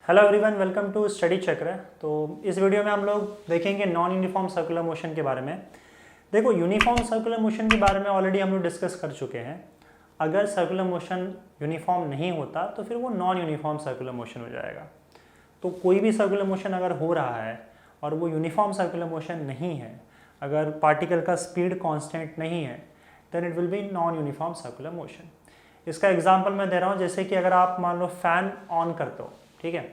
Hello everyone, welcome to study Chakra. तो इस video में हम लोग देखेंगे नॉन यूनिफॉर्म सर्कुलर मोशन के बारे में। देखो, यूनिफॉर्म सर्कुलर मोशन के बारे में ऑलरेडी हम लोग डिस्कस कर चुके हैं। अगर सर्कुलर मोशन यूनिफॉर्म नहीं होता तो फिर वो नॉन यूनिफॉर्म सर्कुलर मोशन हो जाएगा। तो कोई भी सर्कुलर मोशन अगर हो रहा है और वो यूनिफॉर्म सर्कुलर मोशन नहीं है, अगर पार्टिकल का स्पीड कांस्टेंट नहीं है, then it will be non uniform circular motion. इसका एग्जांपल मैं दे रहा हूँ, जैसे कि अगर आप मान लो फैन ऑन करते हो, ठीक है,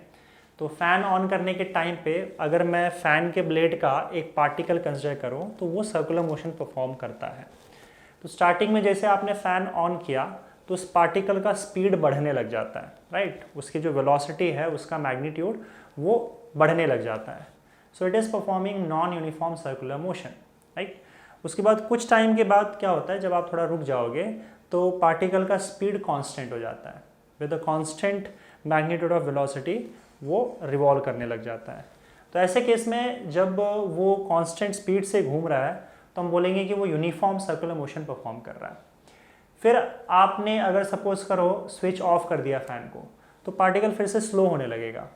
तो फैन ऑन करने के टाइम पे अगर मैं फैन के ब्लेड का एक पार्टिकल कंसिडर करूँ तो वो सर्कुलर मोशन परफॉर्म करता है। तो स्टार्टिंग में जैसे आपने फैन ऑन किया तो उस पार्टिकल का स्पीड बढ़ने लग जाता है, राइट। उसकी जो वेलोसिटी है, उसका मैग्नीट्यूड वो बढ़ने लग जाता है। So it is performing non uniform circular motion, right. उसके बाद कुछ टाइम के बाद क्या होता है, जब आप थोड़ा रुक जाओगे तो पार्टिकल का स्पीड कांस्टेंट हो जाता है। With the constant magnitude of velocity वो रिवॉल्व करने लग जाता है। तो ऐसे केस में जब वो कांस्टेंट स्पीड से घूम रहा है तो हम बोलेंगे कि वो यूनिफॉर्म सर्कुलर मोशन परफॉर्म कर रहा है। फिर आपने अगर सपोज करो स्विच ऑफ कर दिया फैन को, तो पार्टिकल फिर से स्लो होने लगेगा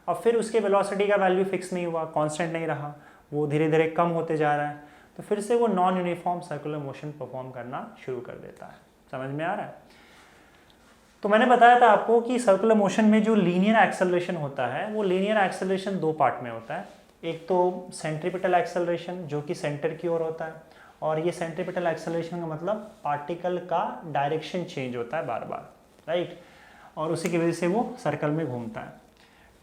और फिर उसके वेलोसिटी का वैल्यू फिक्स नहीं हुआ, कांस्टेंट नहीं रहा, वो धीरे धीरे कम होते जा रहा है। तो फिर से वो non uniform circular motion perform करना शुरू कर देता है। समझ में आ रहा है? तो मैंने बताया था आपको कि सर्कुलर मोशन में जो लीनियर एक्सेलरेशन होता है, वो लीनियर एक्सेलरेशन दो पार्ट में होता है। एक तो सेंट्रीपिटल एक्सेलरेशन जो कि सेंटर की ओर होता है, और ये सेंट्रीपिटल एक्सेलरेशन का मतलब पार्टिकल का डायरेक्शन चेंज होता है बार बार, राइट, और उसी की वजह से वो सर्कल में घूमता है।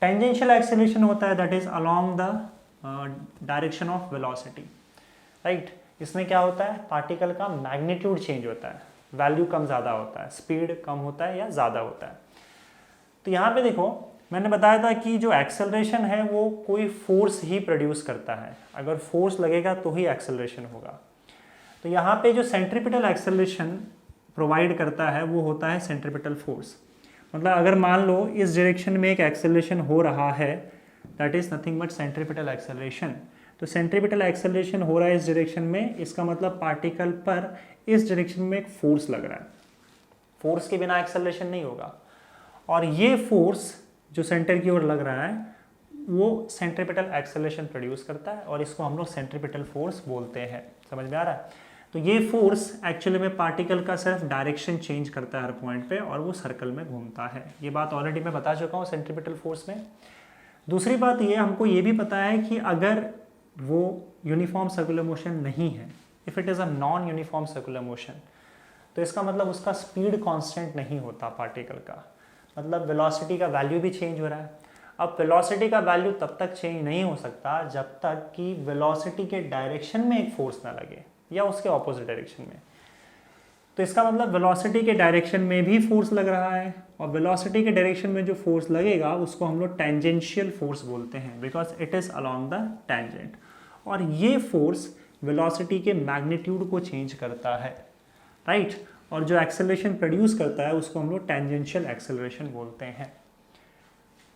टेंजेंशियल एक्सेलरेशन होता है, that is along the direction of velocity, right. इसमें क्या होता है, पार्टिकल का मैग्नीट्यूड चेंज होता है, वैल्यू कम ज़्यादा होता है, स्पीड कम होता है या ज़्यादा होता है। तो यहाँ पे देखो, मैंने बताया था कि जो एक्सेलरेशन है वो कोई फोर्स ही प्रोड्यूस करता है। अगर फोर्स लगेगा तो ही एक्सेलरेशन होगा। तो यहाँ पे जो सेंट्रीपिटल एक्सेलरेशन प्रोवाइड करता है वो होता है सेंट्रीपिटल फोर्स। मतलब अगर मान लो इस डायरेक्शन में एक एक्सेलरेशन हो रहा है, that is nothing but centripetal acceleration. तो सेंट्रीपिटल एक्सेलरेशन हो रहा है इस डायरेक्शन में, इसका मतलब पार्टिकल पर इस डायरेक्शन में एक फोर्स लग रहा है। फोर्स के बिना एक्सेलरेशन नहीं होगा, और ये फोर्स जो सेंटर की ओर लग रहा है वो सेंट्रीपिटल एक्सेलरेशन प्रोड्यूस करता है, और इसको हम लोग सेंट्रीपिटल फोर्स बोलते हैं। समझ में आ रहा है? तो ये फोर्स एक्चुअली में पार्टिकल का सिर्फ डायरेक्शन चेंज करता है हर पॉइंट पे, और वो सर्कल में घूमता है। ये बात ऑलरेडी मैं बता चुका हूँ सेंट्रीपिटल फोर्स में। दूसरी बात ये, हमको ये भी पता है कि अगर वो यूनिफॉर्म सर्कुलर मोशन नहीं है, if it is a non uniform circular motion, तो इसका मतलब उसका स्पीड कांस्टेंट नहीं होता पार्टिकल का, मतलब वेलोसिटी का वैल्यू भी चेंज हो रहा है। अब वेलोसिटी का वैल्यू तब तक चेंज नहीं हो सकता जब तक कि वेलोसिटी के डायरेक्शन में एक फोर्स ना लगे या उसके ऑपोजिट डायरेक्शन में। तो इसका मतलब वेलोसिटी के डायरेक्शन में भी फोर्स लग रहा है, और वेलोसिटी के डायरेक्शन में जो फोर्स लगेगा उसको हम लोग टेंजेंशियल फोर्स बोलते हैं, because it is along the tangent. और ये फोर्स वेलोसिटी के मैग्नीट्यूड को चेंज करता है, राइट। और जो एक्सेलरेशन प्रोड्यूस करता है उसको हम लोग टेंजेंशियल एक्सेलरेशन बोलते हैं।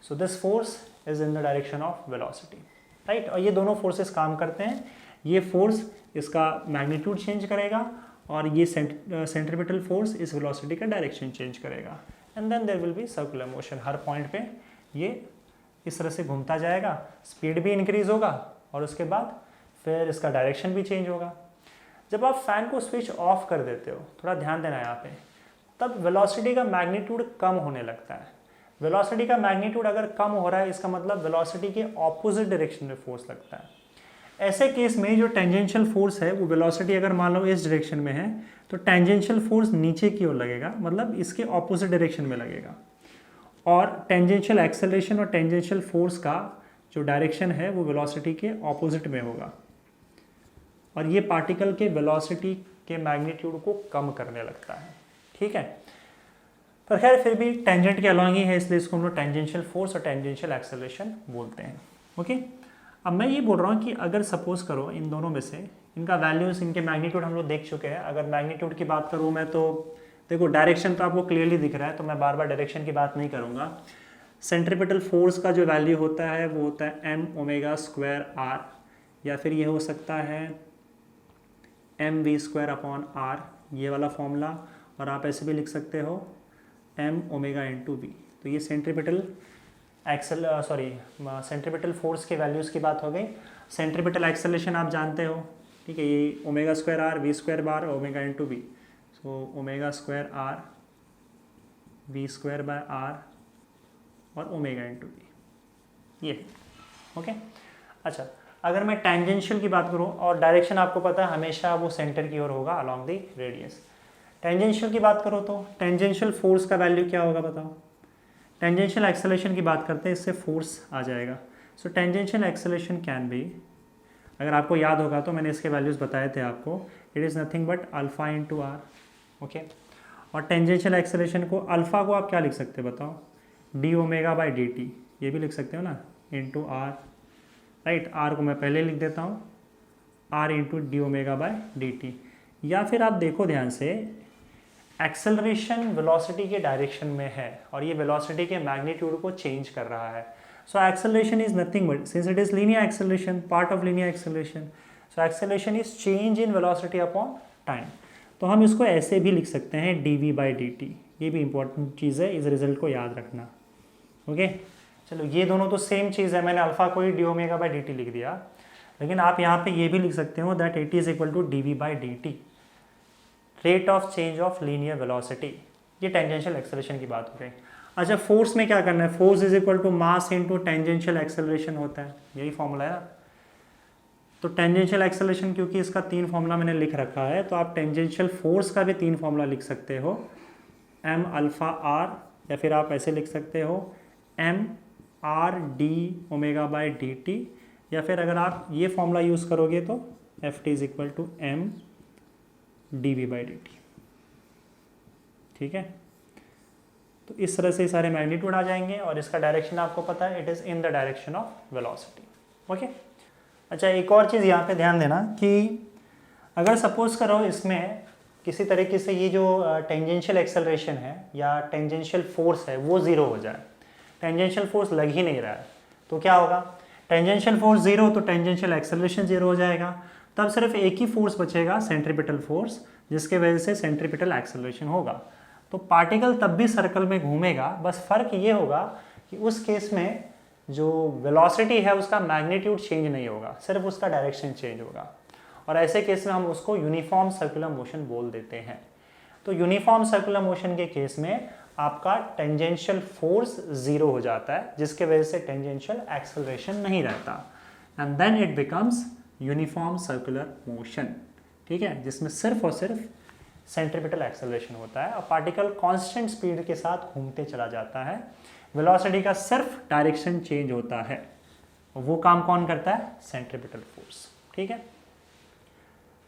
So this force is in the direction of velocity, right. और ये दोनों फोर्सेस काम करते हैं। ये फोर्स इसका मैग्नीट्यूड चेंज करेगा, और ये सेंट्रीपिटल फोर्स इस वेलोसिटी का डायरेक्शन चेंज करेगा, and then there will be circular motion. हर पॉइंट पे ये इस तरह से घूमता जाएगा, स्पीड भी इंक्रीज होगा, और उसके बाद फिर इसका डायरेक्शन भी चेंज होगा। जब आप फैन को स्विच ऑफ कर देते हो, थोड़ा ध्यान देना यहाँ पे, तब वेलोसिटी का मैग्नीट्यूड कम होने लगता है। वेलोसिटी का मैग्नीट्यूड अगर कम हो रहा है, इसका मतलब वेलोसिटी के ऑपोजिट डायरेक्शन में फोर्स लगता है। ऐसे केस में जो टेंजेंशियल फोर्स है, वो वेलोसिटी अगर मान लो इस डायरेक्शन में है तो टेंजेंशियल फोर्स नीचे की ओर लगेगा, मतलब इसके ऑपोजिट डायरेक्शन में लगेगा। और टेंजेंशियल एक्सेलरेशन और टेंजेंशियल फोर्स का जो डायरेक्शन है वो वेलोसिटी के ऑपोजिट में होगा, और ये पार्टिकल के वेलोसिटी के मैग्नीट्यूड को कम करने लगता है, ठीक है। पर खैर फिर भी टेंजेंट के अलॉन्ग ही है, इसलिए इसको हम लोग टेंजेंशियल फोर्स और टेंजेंशियल एक्सेलरेशन बोलते हैं, ओके। अब मैं ये बोल रहा हूँ कि अगर सपोज करो इन दोनों में से इनका वैल्यूज, इनके मैग्नीट्यूड हम लोग देख चुके हैं। अगर मैग्नीट्यूड की बात करूँ मैं, तो देखो डायरेक्शन तो आपको क्लियरली दिख रहा है, तो मैं बार बार डायरेक्शन की बात नहीं करूँगा। सेंट्रीपिटल फोर्स का जो वैल्यू होता है वो होता है m ओमेगा स्क्वायर r, या फिर ये हो सकता है mv² अपॉन r, ये वाला फॉर्मूला। और आप ऐसे भी लिख सकते हो m ओमेगा इंटू v। तो ये सेंट्रीपिटल सेंट्रीपिटल फोर्स के वैल्यूज़ की बात हो गई। सेंट्रीपिटल एक्सेलरेशन आप जानते हो, ठीक है, ये omega square r v square bar omega into b, so omega square r v square by r और ओमेगा इंटू बी, ये ओके। अच्छा, अगर मैं टेंजेंशियल की बात करूँ, और डायरेक्शन आपको पता है हमेशा वो सेंटर की ओर होगा अलॉन्ग द रेडियस। टेंजेंशियल की बात करो तो टेंजेंशियल फोर्स का वैल्यू क्या होगा बताओ। टेंजेंशियल एक्सेलरेशन की बात करते हैं, इससे फोर्स आ जाएगा। सो टेंजेंशियल एक्सेलरेशन कैन बी, अगर आपको याद होगा तो मैंने इसके वैल्यूज़ बताए थे आपको, it is nothing but alpha into r, okay. और टेंजेंशियल एक्सेलरेशन को अल्फ़ा को आप क्या लिख सकते हो बताओ, d omega by D t, ये भी लिख सकते हो ना, इंटू आर, राइट। आर को मैं पहले लिख देता हूँ, r into d omega by D t. या फिर आप देखो ध्यान से, एक्सेलरेशन वेलोसिटी के डायरेक्शन में है और ये वेलोसिटी के मैग्नीट्यूड को चेंज कर रहा है। So acceleration is nothing but, since it is linear acceleration, part of linear acceleration, so acceleration is change in velocity upon time. तो हम इसको ऐसे भी लिख सकते हैं d v by D t, ये भी इंपॉर्टेंट चीज़ है, इस रिजल्ट को याद रखना, ओके। चलो, ये दोनों तो सेम चीज़ है, मैंने अल्फा को ही D omega by D T लिख दिया, लेकिन आप यहाँ पे ये भी लिख सकते हो that it is equal to d v by D t, rate of change of linear velocity. ये टेंजेंशियल एक्सेलरेशन की बात हो गई। अच्छा, फोर्स में क्या करना है, force is equal to mass into tangential acceleration होता है, यही फॉर्मूला है ना। तो टेंजेंशियल एक्सेलरेशन, क्योंकि इसका 3 फॉर्मूला मैंने लिख रखा है, तो आप टेंजेंशियल फोर्स का भी 3 फॉर्मूला लिख सकते हो, एम अल्फा आर, या फिर आप ऐसे लिख सकते हो m r d omega by D t, या फिर अगर आप ये फॉर्मूला यूज़ करोगे तो f t is equal to m d v by D t, ठीक है। तो इस तरह से सारे मैग्नीट्यूड आ जाएंगे और इसका डायरेक्शन आपको पता है, it is in the direction of velocity, okay. अच्छा, एक और चीज़ यहाँ पे ध्यान देना कि अगर सपोज करो इसमें किसी तरीके से ये जो टेंजेंशियल एक्सेलरेशन है या टेंजेंशियल फोर्स है वो ज़ीरो हो जाए, टेंजेंशियल फोर्स लग ही नहीं रहा है, तो क्या होगा, टेंजेंशियल फोर्स ज़ीरो तो टेंजेंशियल एक्सेलरेशन ज़ीरो हो जाएगा, तब सिर्फ एक ही फोर्स बचेगा, सेंट्रीपिटल फोर्स, जिसके वजह से सेंट्रीपिटल एक्सेलरेशन होगा। तो पार्टिकल तब भी सर्कल में घूमेगा, बस फ़र्क ये होगा कि उस केस में जो वेलोसिटी है उसका मैग्नीट्यूड चेंज नहीं होगा, सिर्फ उसका डायरेक्शन चेंज होगा, और ऐसे केस में हम उसको यूनिफॉर्म सर्कुलर मोशन बोल देते हैं। तो यूनिफॉर्म सर्कुलर मोशन के केस में आपका टेंजेंशियल फोर्स ज़ीरो हो जाता है, जिसके वजह से टेंजेंशियल एक्सेलरेशन नहीं रहता, and then it becomes uniform circular motion, ठीक है, जिसमें सिर्फ और सिर्फ सेंट्रीपिटल एक्सेलरेशन होता है और पार्टिकल कांस्टेंट स्पीड के साथ घूमते चला जाता है, वेलोसिटी का सिर्फ डायरेक्शन चेंज होता है, वो काम कौन करता है, सेंट्रीपिटल फोर्स, ठीक है।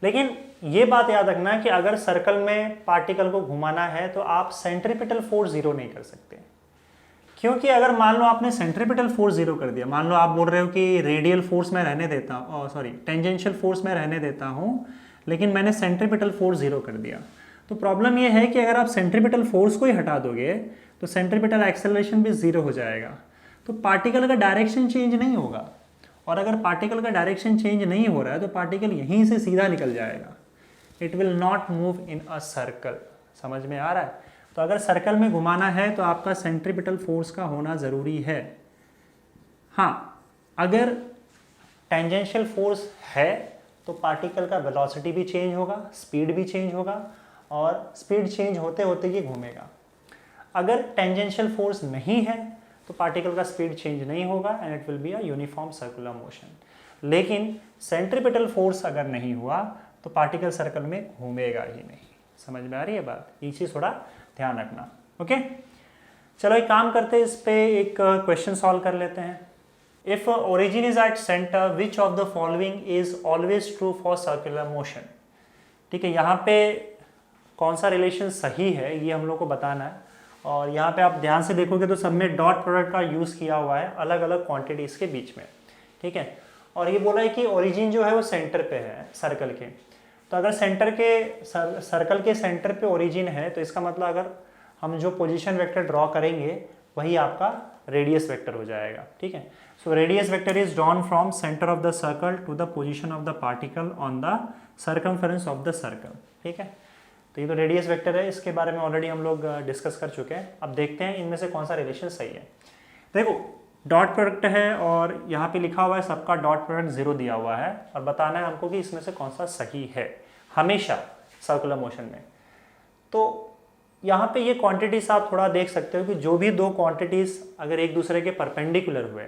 लेकिन ये बात याद रखना कि अगर सर्कल में पार्टिकल को घुमाना है तो आप सेंट्रीपिटल फोर्स जीरो नहीं कर सकते, क्योंकि अगर मान लो आपने सेंट्रीपिटल फोर्स जीरो कर दिया, मान लो आप बोल रहे हो कि रेडियल फोर्स में रहने देता हूँ, सॉरी टेंजेंशियल फोर्स में रहने देता हूँ, लेकिन मैंने सेंट्रीपिटल फोर्स जीरो कर दिया, तो प्रॉब्लम ये है कि अगर आप सेंट्रीपिटल फोर्स को ही हटा दोगे तो सेंट्रीपिटल एक्सेलरेशन भी जीरो हो जाएगा, तो पार्टिकल का डायरेक्शन चेंज नहीं होगा, और अगर पार्टिकल का डायरेक्शन चेंज नहीं हो रहा है तो पार्टिकल यहीं से सीधा निकल जाएगा, it will not move in a circle. समझ में आ रहा है? तो अगर सर्कल में घुमाना है तो आपका सेंट्रीपिटल फोर्स का होना ज़रूरी है। हाँ, अगर टेंजेंशियल फोर्स है तो पार्टिकल का वेलोसिटी भी चेंज होगा, स्पीड भी चेंज होगा, और स्पीड चेंज होते होते ये घूमेगा। अगर टेंजेंशियल फोर्स नहीं है तो पार्टिकल का स्पीड चेंज नहीं होगा and it will be a uniform circular motion. लेकिन सेंट्रीपिटल फोर्स अगर नहीं हुआ तो पार्टिकल सर्कल में घूमेगा ही नहीं। समझ में आ रही है बात? ये चीज़ थोड़ा ध्यान रखना, ओके। चलो एक काम करते हैं, इस पे एक क्वेश्चन सॉल्व कर लेते हैं। If origin is at centre which of the following is always true for circular motion. ठीक है, यहाँ पे कौन सा रिलेशन सही है ये हम लोग को बताना है, और यहाँ पे आप ध्यान से देखोगे तो सब में डॉट प्रोडक्ट का यूज़ किया हुआ है अलग अलग क्वांटिटीज़ के बीच में। ठीक है, और ये बोला है कि ओरिजिन जो है वो सेंटर पे है सर्कल के, तो अगर सर्कल के सेंटर पे ओरिजिन है तो इसका मतलब अगर हम जो पोजीशन वेक्टर ड्रॉ करेंगे वही आपका रेडियस वेक्टर हो जाएगा। ठीक है, so radius vector is drawn from centre of the circle to the position of the particle on the circumference of the circle. ठीक है, तो ये तो रेडियस वेक्टर है, इसके बारे में ऑलरेडी हम लोग डिस्कस कर चुके हैं। अब देखते हैं इनमें से कौन सा रिलेशन सही है। देखो, डॉट प्रोडक्ट है और यहाँ पे लिखा हुआ है सबका डॉट प्रोडक्ट 0 दिया हुआ है और बताना है हमको कि इसमें से कौन सा सही है हमेशा सर्कुलर मोशन में। तो यहाँ पे ये क्वांटिटीज आप थोड़ा देख सकते हो कि जो भी दो क्वांटिटीज अगर एक दूसरे के परपेंडिकुलर हुए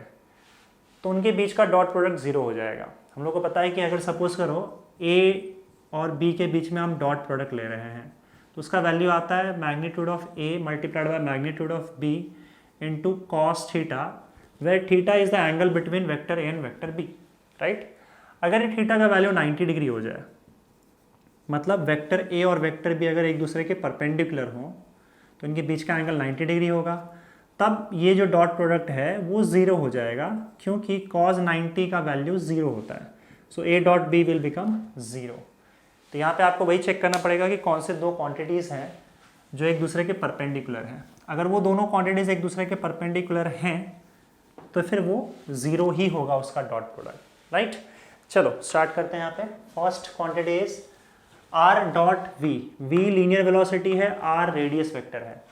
तो उनके बीच का डॉट प्रोडक्ट 0 हो जाएगा। हम लोग को पता है कि अगर सपोज करो A और B के बीच में हम डॉट प्रोडक्ट ले रहे हैं तो उसका वैल्यू आता है magnitude of A multiplied by magnitude of B into cos theta, where theta is the angle between vector A and vector B, right. अगर ये थीटा का वैल्यू 90 डिग्री हो जाए, मतलब वेक्टर A और वेक्टर B अगर एक दूसरे के परपेंडिकुलर हों तो इनके बीच का एंगल 90 डिग्री होगा, तब ये जो डॉट प्रोडक्ट है वो 0 हो जाएगा क्योंकि cos 90 का वैल्यू 0 होता है। सो A dot B will become 0। तो यहाँ पे आपको वही चेक करना पड़ेगा कि कौन से दो क्वांटिटीज़ हैं जो एक दूसरे के परपेंडिकुलर हैं। अगर वो दोनों क्वांटिटीज़ एक दूसरे के परपेंडिकुलर हैं तो फिर वो 0 ही होगा उसका डॉट प्रोडक्ट, राइट। चलो स्टार्ट करते हैं। यहाँ पे first quantity is R dot V। V linear velocity है, R रेडियस वेक्टर है।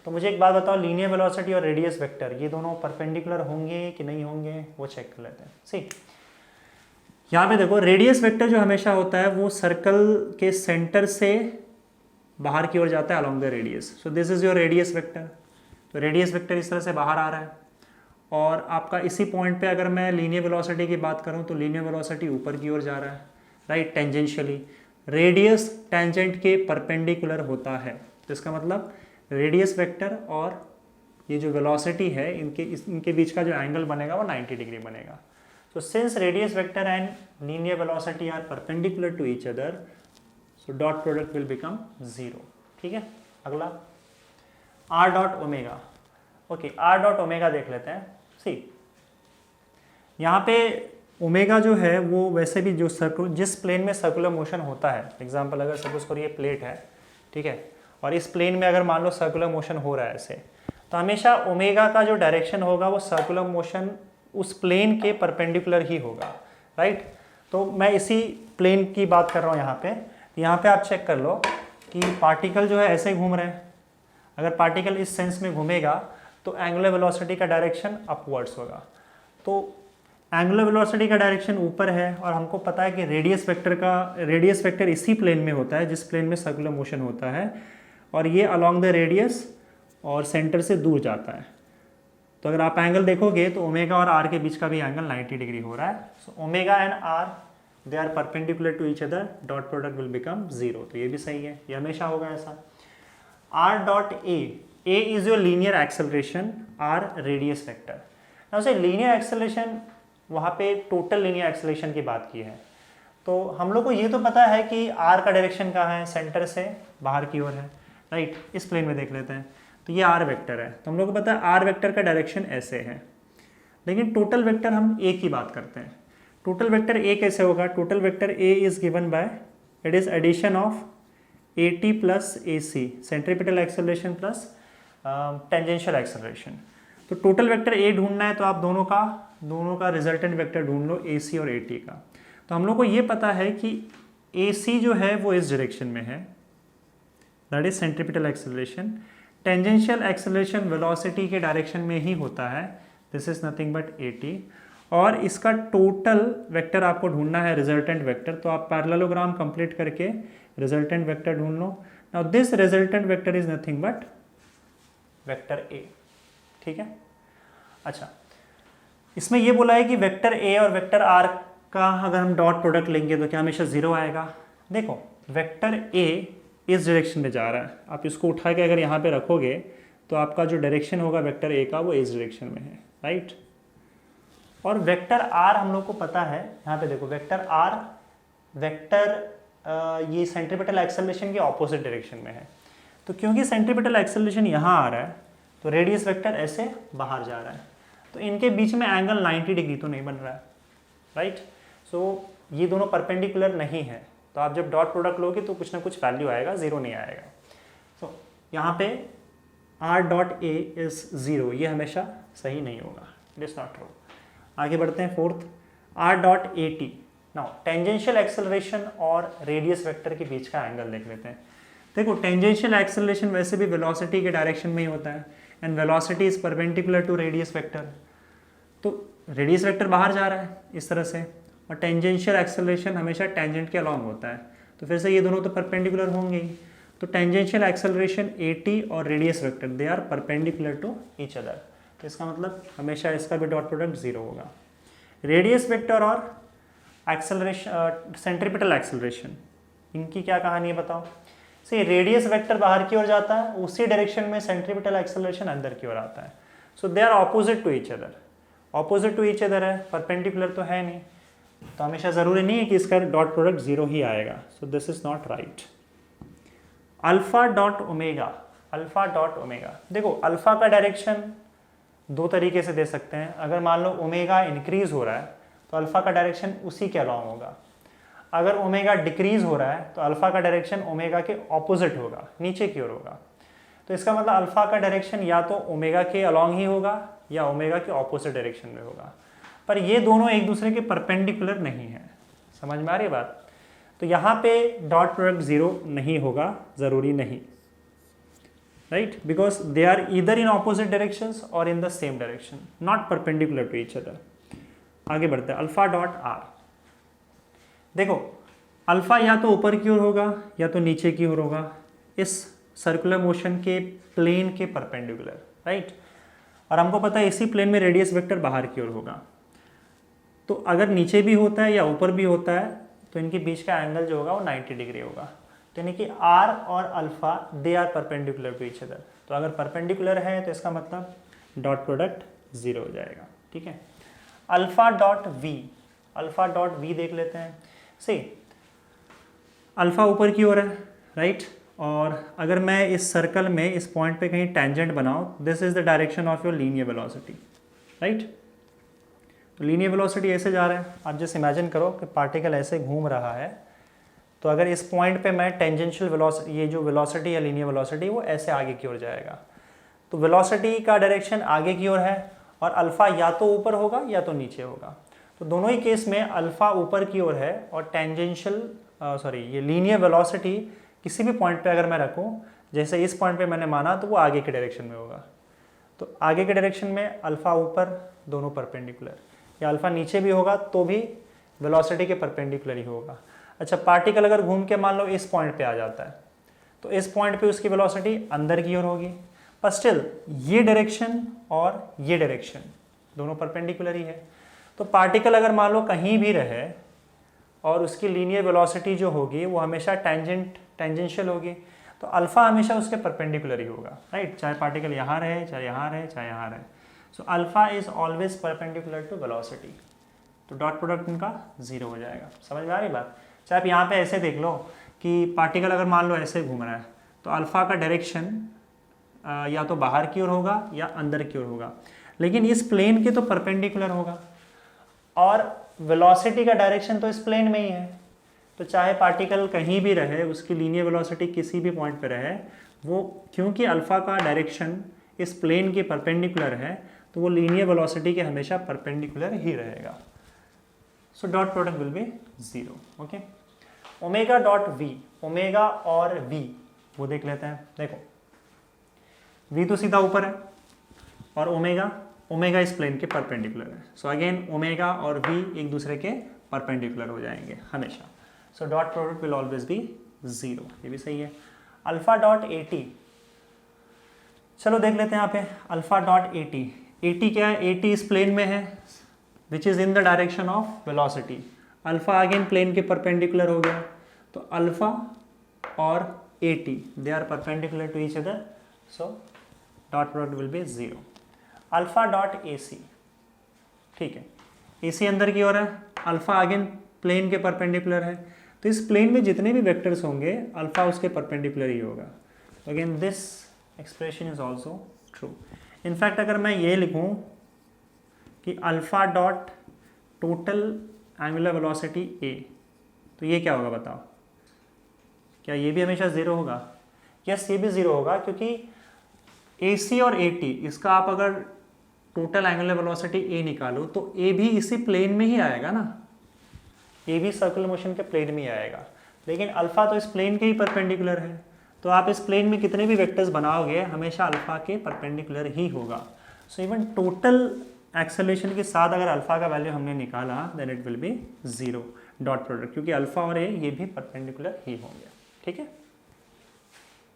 तो मुझे एक बात बताओ, लीनियर वेलोसिटी और रेडियस वेक्टर ये दोनों परपेंडिकुलर होंगे कि नहीं होंगे, वो चेक कर लेते हैं। सी यहाँ पे देखो, रेडियस वेक्टर जो हमेशा होता है वो सर्कल के सेंटर से बाहर की ओर जाता है along the radius. So this is your radius vector. तो रेडियस वेक्टर इस तरह से बाहर आ रहा है और आपका इसी पॉइंट पे अगर मैं लीनियर वेलोसिटी की बात करूँ तो लीनियर वेलोसिटी ऊपर की ओर जा रहा है, राइट, टेंजेंशियली। रेडियस टेंजेंट के परपेंडिकुलर होता है, तो इसका मतलब रेडियस वेक्टर और ये जो वेलोसिटी है इनके बीच का जो एंगल बनेगा वो 90 डिग्री बनेगा। So since radius vector and linear velocity are perpendicular to each other, so dot product will become 0। ठीक है, अगला r dot omega. Okay, r dot omega देख लेते हैं। सी यहाँ पे ओमेगा जो है वो वैसे भी जो जिस प्लेन में सर्कुलर मोशन होता है, एग्जांपल अगर सपोज करो ये प्लेट है, ठीक है, और इस प्लेन में अगर मान लो सर्कुलर मोशन हो रहा है ऐसे, तो हमेशा ओमेगा का जो डायरेक्शन होगा वो सर्कुलर मोशन उस प्लेन के परपेंडिकुलर ही होगा, राइट। तो मैं इसी प्लेन की बात कर रहा हूँ यहाँ पे आप चेक कर लो कि पार्टिकल जो है ऐसे घूम रहे हैं। अगर पार्टिकल इस सेंस में घूमेगा तो एंगुलर वेलोसिटी का डायरेक्शन अपवर्ड्स होगा। तो एंगुलर वेलोसिटी का डायरेक्शन ऊपर है और हमको पता है कि रेडियस वेक्टर इसी प्लेन में होता है जिस प्लेन में सर्कुलर मोशन होता है, और ये अलॉन्ग द रेडियस और सेंटर से दूर जाता है। तो अगर आप एंगल देखोगे तो ओमेगा और आर के बीच का भी एंगल 90 डिग्री हो रहा है। So omega and r they are perpendicular to each other, dot product will become 0। तो ये भी सही है, ये हमेशा होगा ऐसा। R dot a is your linear acceleration, r radius vector. Now say linear acceleration, वहाँ पे टोटल लीनियर एक्सेलरेशन की बात की है। तो हम लोग को ये तो पता है कि आर का डायरेक्शन कहाँ है, सेंटर से बाहर की ओर है, राइट। इस प्लेन में देख लेते हैं, तो ये आर वेक्टर है, तो हम लोग को पता है आर वेक्टर का डायरेक्शन ऐसे है। लेकिन टोटल वेक्टर हम ए की बात करते हैं। टोटल वेक्टर ए कैसे होगा? Total vector a is given by, it is addition of AT plus AC, centripetal acceleration plus tangential acceleration. तो टोटल वेक्टर ए ढूंढना है तो आप दोनों का रिजल्टेंट वेक्टर ढूंढ लो, AC और AT का। तो हम लोग को ये पता है कि AC जो है वो इस डायरेक्शन में है, that is centripetal acceleration. Tangential acceleration velocity के डायरेक्शन में ही होता है, this is nothing but AT। और इसका टोटल वेक्टर आपको ढूंढना है, रिजल्टेंट वेक्टर। तो आप पैरेललोग्राम कंप्लीट करके रिजल्टेंट वेक्टर ढूंढ लो। Now this resultant vector is nothing but vector A, ठीक है। अच्छा, इसमें ये बोला है कि वेक्टर A और वेक्टर R का अगर हम डॉट प्रोडक्ट लेंगे तो क्या हमेशा 0 आएगा? देखो, वेक्टर A इस डायरेक्शन में जा रहा है, आप इसको उठा के अगर यहाँ पे रखोगे तो आपका जो डायरेक्शन होगा वेक्टर A का वो इस डायरेक्शन में है, राइट। और वेक्टर R हम लोग को पता है, यहाँ पे देखो वेक्टर R ये सेंट्रीपिटल एक्सेलरेशन के ऑपोजिट डायरेक्शन में है। तो क्योंकि सेंट्रीपिटल एक्सेलरेशन यहाँ आ रहा है तो रेडियस वेक्टर ऐसे बाहर जा रहा है, तो इनके बीच में एंगल 90 डिग्री तो नहीं बन रहा है, राइट। सो ये दोनों परपेंडिकुलर नहीं है, तो आप जब डॉट प्रोडक्ट लोगे तो कुछ ना कुछ वैल्यू आएगा, 0 नहीं आएगा। सो यहाँ पे R डॉट A इज 0, ये हमेशा सही नहीं होगा, इट इज नॉट ट्रू। आगे बढ़ते हैं, fourth R dot AT। Now tangential acceleration और रेडियस वेक्टर के बीच का एंगल देख लेते हैं। देखो, टेंजेंशियल एक्सेलरेशन वैसे भी वेलोसिटी के डायरेक्शन में ही होता है, and velocity is perpendicular to radius vector. तो रेडियस वेक्टर बाहर जा रहा है इस तरह से, और टेंजेंशियल एक्सेलरेशन हमेशा टेंजेंट के अलॉन्ग होता है, तो फिर से ये दोनों तो परपेंडिकुलर होंगे ही। तो टेंजेंशियल एक्सेलरेशन AT और radius vector they are perpendicular to each other, तो इसका मतलब हमेशा इसका भी डॉट प्रोडक्ट 0 होगा। रेडियस वेक्टर और एक्सेलरेशन, सेंट्रीपिटल एक्सेलरेशन, इनकी क्या कहानी है बताओ। सी रेडियस वेक्टर बाहर की ओर जाता है, उसी डायरेक्शन में सेंट्रीपिटल एक्सेलरेशन अंदर की ओर आता है। So they are opposite to each other, opposite to each other है, परपेंडिकुलर तो है नहीं, तो हमेशा ज़रूरी नहीं है कि इसका डॉट प्रोडक्ट 0 ही आएगा। So this is not right. Alpha dot omega, alpha dot omega, देखो अल्फा का डायरेक्शन दो तरीके से दे सकते हैं। अगर मान लो ओमेगा इंक्रीज हो रहा है तो अल्फा का डायरेक्शन उसी के अलॉन्ग होगा। अगर ओमेगा डिक्रीज हो रहा है तो अल्फा का डायरेक्शन ओमेगा के ऑपोजिट होगा, नीचे की ओर होगा। तो इसका मतलब अल्फा का डायरेक्शन या तो ओमेगा के अलॉन्ग ही होगा या ओमेगा के ऑपोजिट डायरेक्शन में होगा, पर ये दोनों एक दूसरे के परपेंडिकुलर नहीं है। समझ में आ रही है बात। तो यहाँ पे डॉट प्रोडक्ट 0 नहीं होगा, ज़रूरी नहीं, right, because they are either in opposite directions और in the same direction, not perpendicular to each other. आगे बढ़ते हैं, अल्फा डॉट आर। देखो अल्फा या तो ऊपर की ओर होगा या तो नीचे की ओर होगा, इस सर्कुलर मोशन के प्लेन के परपेंडिकुलर, राइट। और हमको पता है इसी प्लेन में रेडियस वेक्टर बाहर की ओर होगा। तो अगर नीचे भी होता है या ऊपर भी होता है तो इनके बीच का एंगल जो होगा वो 90 डिग्री होगा। तो यानी कि आर और alpha they are perpendicular to each other. तो अगर परपेंडिकुलर है तो इसका मतलब डॉट प्रोडक्ट 0 हो जाएगा, ठीक है। Alpha dot v, alpha dot v देख लेते हैं। सी अल्फा ऊपर की ओर है, राइट, और अगर मैं इस सर्कल में इस पॉइंट पे कहीं टेंजेंट बनाऊं, this is the direction of your linear velocity, right. तो लीनियर वेलोसिटी ऐसे जा रहा है। आप जस्ट इमेजिन करो कि पार्टिकल ऐसे घूम रहा है, तो अगर इस पॉइंट पे मैं टेंजेंशियल वेलोसिटी, ये जो वेलोसिटी या लीनियर वेलोसिटी वो ऐसे आगे की ओर जाएगा। तो वेलोसिटी का डायरेक्शन आगे की ओर है और अल्फा या तो ऊपर होगा या तो नीचे होगा। तो दोनों ही केस में अल्फा ऊपर की ओर है और टेंजेंशियल ये लीनियर वेलोसिटी किसी भी पॉइंट पे अगर मैं रखूं, जैसे इस पॉइंट पे मैंने माना, तो वो आगे के डायरेक्शन में होगा। तो आगे के डायरेक्शन में अल्फा ऊपर, दोनों परपेंडिकुलर, या अल्फा नीचे भी होगा तो भी वेलोसिटी के परपेंडिकुलर ही होगा। अच्छा, पार्टिकल अगर घूम के मान लो इस पॉइंट पे आ जाता है तो इस पॉइंट पे उसकी वेलोसिटी अंदर की ओर होगी, पर स्टिल ये डायरेक्शन और ये डायरेक्शन दोनों परपेंडिकुलर ही है। तो पार्टिकल अगर मान लो कहीं भी रहे और उसकी लीनियर वेलोसिटी जो होगी वो हमेशा टेंजेंशियल होगी, तो अल्फा हमेशा उसके परपेंडिकुलर ही होगा, राइट, चाहे पार्टिकल यहाँ रहे, चाहे यहाँ रहे, चाहे यहाँ रहे। So alpha is always perpendicular to velocity, तो डॉट प्रोडक्ट उनका 0 हो जाएगा। समझ में आ रही बात। चाहे आप यहाँ पे ऐसे देख लो कि पार्टिकल अगर मान लो ऐसे घूम रहा है तो अल्फा का डायरेक्शन या तो बाहर की ओर होगा या अंदर की ओर होगा, लेकिन इस प्लेन के तो परपेंडिकुलर होगा, और वेलोसिटी का डायरेक्शन तो इस प्लेन में ही है। तो चाहे पार्टिकल कहीं भी रहे, उसकी लीनियर वेलोसिटी किसी भी पॉइंट पे रहे, वो क्योंकि अल्फा का डायरेक्शन इस प्लेन के परपेंडिकुलर है तो वो लीनियर वेलोसिटी के हमेशा परपेंडिकुलर ही रहेगा। So dot product will be 0, okay. Omega dot v, omega और वी वो देख लेते हैं। देखो वी तो सीधा ऊपर है और ओमेगा इस प्लेन के परपेंडिकुलर है। सो अगेन ओमेगा और वी एक दूसरे के परपेंडिकुलर हो जाएंगे हमेशा। सो dot product will always be 0, ये भी सही है। अल्फा डॉट AT, चलो देख लेते हैं यहाँ पे अल्फा डॉट AT। AT क्या है? AT इस प्लेन में है which is in the direction of velocity. Alpha again plane के परपेंडिकुलर हो गया, तो अल्फा और AT they are perpendicular to each other, so dot product will be 0। Alpha dot AC, ठीक है, AC अंदर की ओर है, अल्फा अगेन प्लेन के परपेंडिकुलर है, तो इस प्लेन में जितने भी वेक्टर्स होंगे अल्फा उसके परपेंडिकुलर ही होगा। Again this expression is also true. In fact अगर मैं ये लिखूं कि alpha dot total angular velocity A, तो ये क्या होगा बताओ? क्या ये भी हमेशा 0 होगा? यस, ये भी 0 होगा, क्योंकि AC और AT इसका आप अगर टोटल एंगुलर वेलोसिटी A निकालो तो A भी इसी प्लेन में ही आएगा ना, A भी सर्कुलर मोशन के प्लेन में ही आएगा, लेकिन अल्फा तो इस प्लेन के ही परपेंडिकुलर है, तो आप इस प्लेन में कितने भी वेक्टर्स बनाओगे हमेशा अल्फा के परपेंडिकुलर ही होगा। सो इवन टोटल एक्सेलरेशन के साथ अगर अल्फा का वैल्यू हमने निकाला then it will be 0 dot product, क्योंकि अल्फा और ए ये भी परपेंडिकुलर ही होंगे। ठीक है।